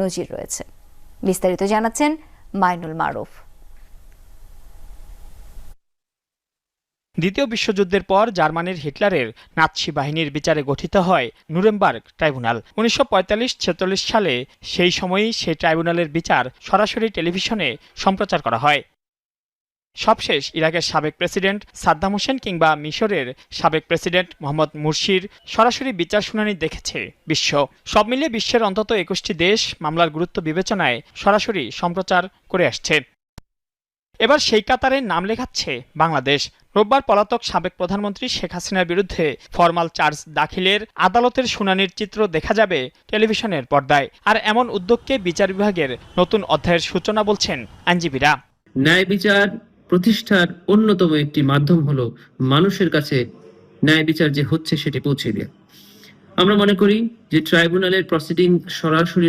নজির রয়েছে। বিস্তারিত জানাচ্ছেন মাইনুল মারুফ। দ্বিতীয় বিশ্বযুদ্ধের পর জার্মানির হিটলারের নাৎসি বাহিনীর বিচারে গঠিত হয় নুরেমবার্গ ট্রাইব্যুনাল। 1945-46 সালে সেই সময়ই সেই ট্রাইব্যুনালের বিচার সরাসরি টেলিভিশনে সম্প্রচার করা হয়। সবশেষ ইরাকের সাবেক প্রেসিডেন্ট সাদ্দাম হোসেন কিংবা মিশরের সাবেক প্রেসিডেন্ট মোহাম্মদ মুরসির সরাসরি বিচার শুনানি দেখেছে বিশ্ব। সব মিলিয়ে বিশ্বের অন্তত 21টি দেশ মামলার গুরুত্ব বিবেচনায় সরাসরি সম্প্রচার করে আসছে। এবার সেই কাতারে নাম লেখাচ্ছে বাংলাদেশ। রোববার পলাতক সাবেক প্রধানমন্ত্রী শেখ হাসিনার বিরুদ্ধে ফরমাল চার্জ দাখিলের আদালতের শুনানির চিত্র দেখা যাবে টেলিভিশনের পর্দায়। আর এমন উদ্যোগকে বিচার বিভাগের নতুন অধ্যায়ের সূচনা বলছেন আইনজীবীরা। ন্যায় বিচার প্রতিষ্ঠার অন্যতম একটি মাধ্যম হলো মানুষের কাছে ন্যায় বিচার যে হচ্ছে সেটি পৌঁছে দেওয়া। আমরা মনে করি যে ট্রাইব্যুনালের প্রসিডিং সরাসরি